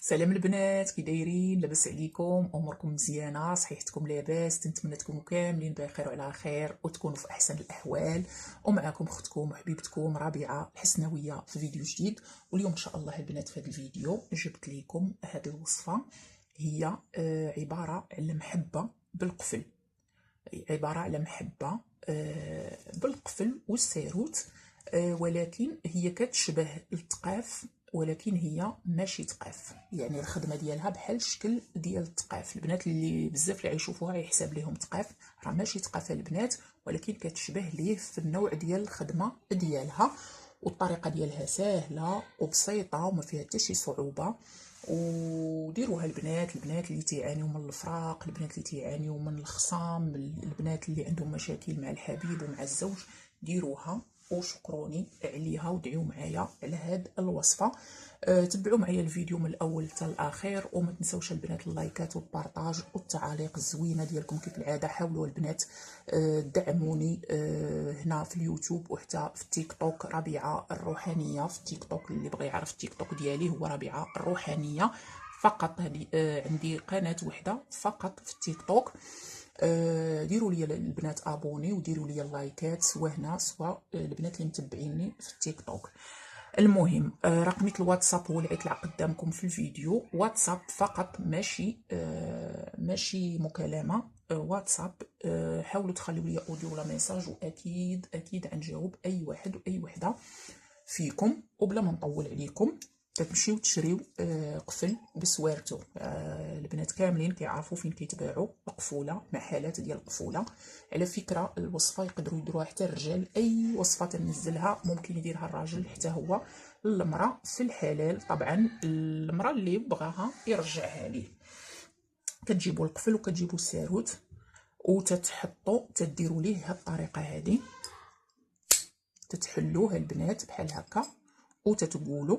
سلام البنات، كي دايرين؟ لاباس عليكم؟ اموركم مزيانه؟ صحيحتكم لاباس؟ نتمنى تكونوا كاملين بخير وعلى خير وتكونوا في احسن الاحوال. ومعكم اختكم وحبيبتكم ربيعه الحسنويه في فيديو جديد. واليوم ان شاء الله البنات في هذا الفيديو جبت لكم هذه الوصفه. هي عباره على محبه بالقفل، عباره على محبه بالقفل والساروت، ولكن هي كتشبه الثقاف، ولكن هي ماشي ثقاف. يعني الخدمه ديالها بحال الشكل ديال الثقاف. البنات اللي بزاف اللي غيشوفوها يحسب لهم ثقاف، راه ماشي ثقاف البنات، ولكن كتشبه ليه في النوع ديال الخدمه ديالها. والطريقه ديالها سهله وبسيطه وما فيها حتى شي صعوبه. وديروها البنات اللي تيعانيو من الفراق، البنات اللي تيعانيو من الخصام، البنات اللي عندهم مشاكل مع الحبيب ومع الزوج، ديروها وشكروني عليها ودعيو معايا على هاد الوصفه. تبعوا معايا الفيديو من الاول حتى الاخير، وما تنساوش البنات اللايكات والبارطاج والتعاليق الزوينه ديالكم كيف العاده. حاولوا البنات دعموني هنا في اليوتيوب وحتى في التيك توك، ربيعه الروحانيه في التيك توك. اللي بغى يعرف التيك توك ديالي هو ربيعه الروحانيه فقط. هذه عندي قناه وحده فقط في التيك توك. ديروا لي البنات ابوني وديروا لي اللايكات، سواء هنا سواء البنات اللي متبعيني في التيك توك. المهم رقمي الواتساب هو اللي غيطلع قدامكم في الفيديو. واتساب فقط، ماشي مكالمه. واتساب. حاولوا تخليوا لي اوديو ولا ميساج، واكيد اكيد غنجاوب اي واحد واي وحده فيكم. وبلا ما نطول عليكم، كتمشيو تشريو قفل بسوارتو. البنات كاملين كيعرفوا فين كيتباعوا القفوله، محلات ديال القفوله. على فكره الوصفه يقدروا يديروها حتى الرجال، اي وصفه تنزلها ممكن يديرها الراجل حتى هو. المراه في الحلال طبعا، المراه اللي بغاها يرجعها ليه. كتجيبوا القفل وكتجيبوا الساروت وتتحطوا تديروا ليه هاد الطريقه هذه. تتحلوها البنات بحال هكا وتتقولوا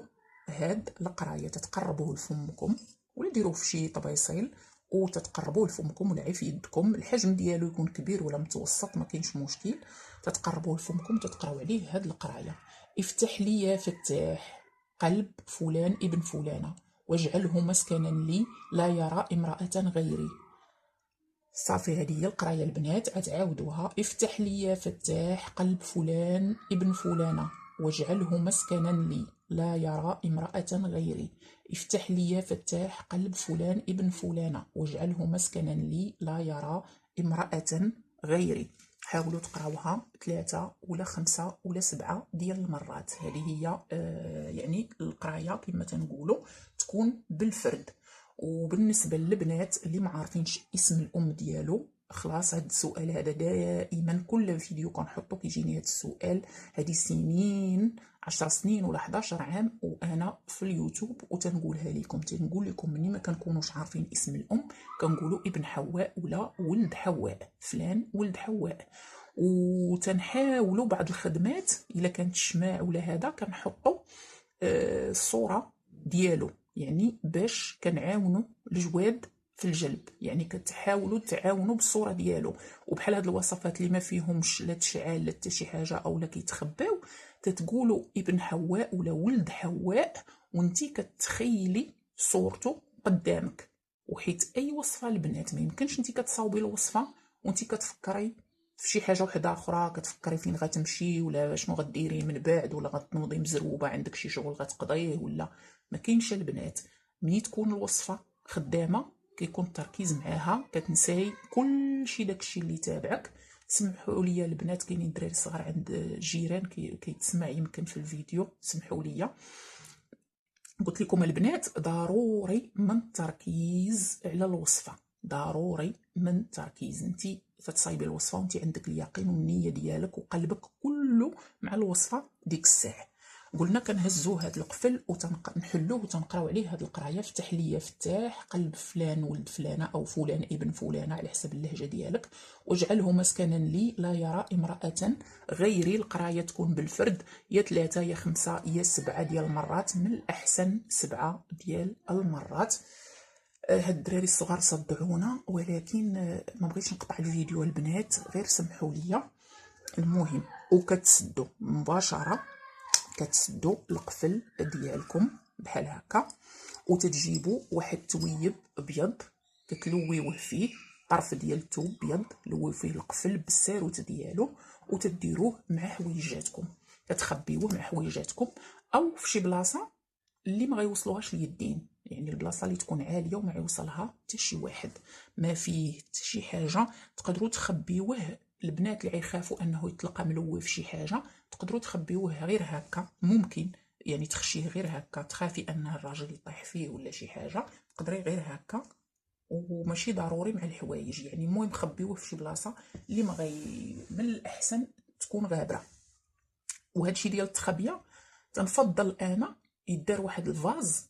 هاد القرايه، تتقربوه لفمكم ولا ديروه في شي طبيصيل وتتقربوه لفمكم، ولا في يدكم. الحجم ديالو يكون كبير ولا متوسط ما كاينش مشكل. تتقربوه لفمكم وتتقراو عليه هاد القرايه: افتح لي يا فتاح قلب فلان ابن فلانه واجعله مسكنا لي لا يرى امراه غيري. صافي، هذه هي القرايه البنات. غتعاودوها: افتح لي يا فتاح قلب فلان ابن فلانه واجعله مسكنا لي لا يرى امراه غيري. افتح لي يا فتاح قلب فلان ابن فلانه واجعله مسكنا لي لا يرى امراه غيري. حاولوا تقراوها 3 ولا 5 ولا 7 ديال المرات. هذه هي يعني القرايه كما تنقولوا تكون بالفرد. وبالنسبه للبنات اللي ما عارفينش اسم الام ديالو، خلاص هذا السؤال هذا دائما كل فيديو كنحطو كيجيني هذا السؤال. هذه سنين، 10 سنين ولا 11 عام وانا في اليوتيوب وتنقولها لكم. تنقول لكم مني ما كنكونوش عارفين اسم الام كنقولوا ابن حواء ولا ولد حواء، فلان ولد حواء. وتنحاولوا بعض الخدمات الا كانت الشماع ولا هذا كنحطوا الصوره ديالو، يعني باش كنعاونوا الجواد في الجلب. يعني كتحاولوا تعاونوا بالصوره ديالو. وبحال هاد الوصفات اللي ما فيهمش لا تشعال لا حتى شي حاجه او لا كيتخباو، تتقولوا ابن حواء ولا ولد حواء وانتي كتخيلي صورته قدامك. وحيت اي وصفه البنات ما يمكنش انتي كتصاوبي الوصفه وانتي كتفكري في شي حاجه وحده اخرى، كتفكري فين غتمشي ولا شنو غديري من بعد، ولا غتنوضي مزروبه عندك شي شغل غتقضيه، ولا ما كاينش البنات. ملي تكون الوصفه خدامه كيكون التركيز معاها، كتنساي كلشي داكشي اللي تابعك. سمحوا لي البنات، كاينين دراري صغار عند الجيران كيتسمع يمكن في الفيديو، سمحوا لي. قلت لكم البنات ضروري من التركيز على الوصفه، ضروري من التركيز. انتي تتصايبي الوصفه وانتي عندك اليقين والنيه ديالك وقلبك كله مع الوصفه ديك الساعه. قلنا كنهزو هاد القفل ونحلوه وتنقراو عليه هاد القرايه: افتح لي فتاح قلب فلان ولد فلانه او فلان ابن فلانه على حسب اللهجه ديالك واجعله مسكنا لي لا يرى امراه غيري. القرايه تكون بالفرد، يا 3 يا 5 يا 7 ديال المرات، من الاحسن 7 ديال المرات. هاد الدراري الصغار صدعونا، ولكن ما بغيتش نقطع الفيديو البنات، غير سمحوا لي. المهم وكتسدوا مباشره، كتسدوا القفل ديالكم بحال هكا. وتتجيبوا واحد التويب ابيض كتلويوه فيه طرف ديال الثوب ابيض، لويو فيه القفل بالساروت ديالو، وتديروه مع حويجاتكم، كتخبيوه مع حويجاتكم او في شي بلاصه اللي ما غيوصلوهاش اليدين، يعني البلاصه اللي تكون عاليه وما يوصلها حتى شي واحد، ما فيه حتى شي حاجه. تقدروا تخبيوه، البنات اللي غيخافوا انه يطلق ملوي في شي حاجه تقدروا تخبيوه غير هكا، ممكن يعني تخشيه غير هكا، تخافي ان الراجل يطيح فيه ولا شي حاجه تقدري غير هكا، وماشي ضروري مع الحوايج. يعني المهم خبيوه في شي بلاصه اللي ما من الاحسن تكون غابره. وهذا الشيء ديال التخبيه تنفضل انا يدار واحد الفاز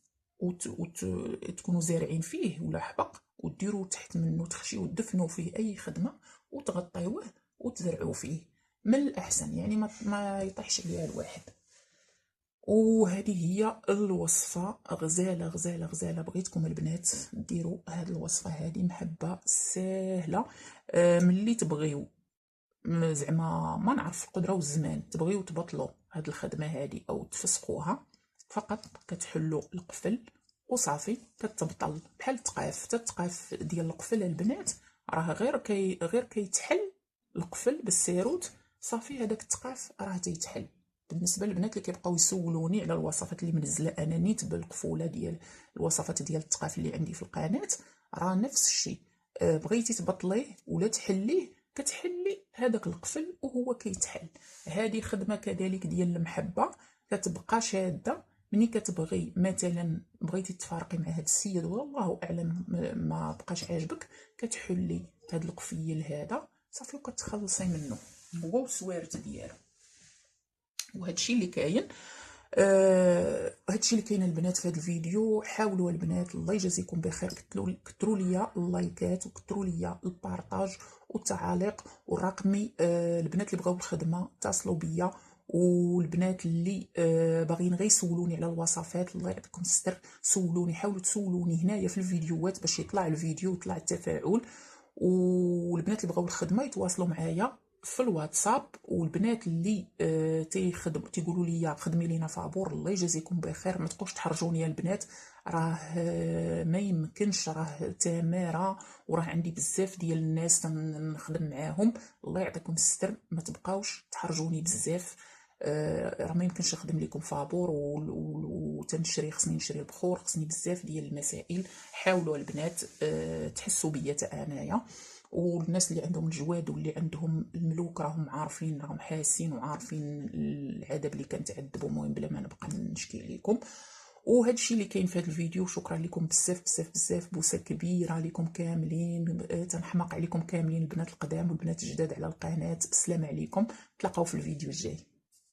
تكونوا زارعين فيه ولا حبق، وديروا تحت منه تخشيو وتدفنوا فيه اي خدمه وتغطيوه وتزرعوا فيه من الاحسن، يعني ما يطيحش عليها الواحد. وهذه هي الوصفه غزاله غزاله غزاله. بغيتكم البنات ديروا هذه الوصفه، هذه محبه ساهله. ملي تبغيو زعما ما نعرف القدره والزمان تبغيو تبطلوا هاد الخدمه هادي او تفسخوها، فقط كتحلوا القفل وصافي كتبطل بحال التقاف ديال القفل البنات، راه غير كيتحل القفل بالسيروت صافي، هذاك التقاف راه تيتحل. بالنسبه للبنات اللي كيبقاو يسولوني على الوصفات اللي منزله انا نيت بالقفوله ديال الوصفات ديال التقاف اللي عندي في القناه، راه نفس الشيء. بغيتي تبطليه ولا تحليه كتحلي هذاك القفل وهو كيتحل. هذه خدمه كذلك ديال المحبه كتبقى شاده. ملي كتبغي مثلا بغيتي تفارقي مع هذا السيد والله اعلم ما بقاش عاجبك، كتحلي هذا القفيل هذا صافي وكتخلصي منه هو والسوارت ديالو. وهذا الشيء اللي كاين. هادشي اللي كاين البنات في هذا الفيديو. حاولوا البنات، الله يجازيكم بخير، كثروا ليا اللايكات وكثروا ليا البارطاج والتعاليق والرقمي. البنات اللي بغاو الخدمه اتصلوا بيا، والبنات اللي باغيين غير يسولوني على الوصفات الله يعطيكم الستر سولوني، حاولوا تسولوني هنايا في الفيديوهات باش يطلع الفيديو ويطلع التفاعل. والبنات اللي بغاو الخدمه يتواصلوا معايا في الواتساب. والبنات اللي تيقولوا لي خدمي لينا فابور الله يجازيكم بخير، ما تبقوش تحرجوني يا البنات، راه ما يمكنش، راه تماره وراه عندي بزاف ديال الناس نخدم معاهم، الله يعطيكم الستر ما تبقاوش تحرجوني بزاف. راه ما يمكنش نخدم لكم فابور وتنشري، خصني نشري البخور، خصني بزاف ديال المسائل. حاولوا البنات تحسوا بيا تا انايا. والناس اللي عندهم الجواد واللي عندهم الملوك راهم عارفين، راهم حاسين وعارفين العذاب اللي كنتعذبوا. المهم بلا ما نبقى نشكي لكم. وهذا الشيء اللي كاين في هذا الفيديو. شكرا لكم بزاف بزاف بزاف، بوسه كبيره لكم كاملين، تنحماق عليكم كاملين البنات القدام والبنات الجداد على القناه. السلام عليكم، تلاقاو في الفيديو الجاي.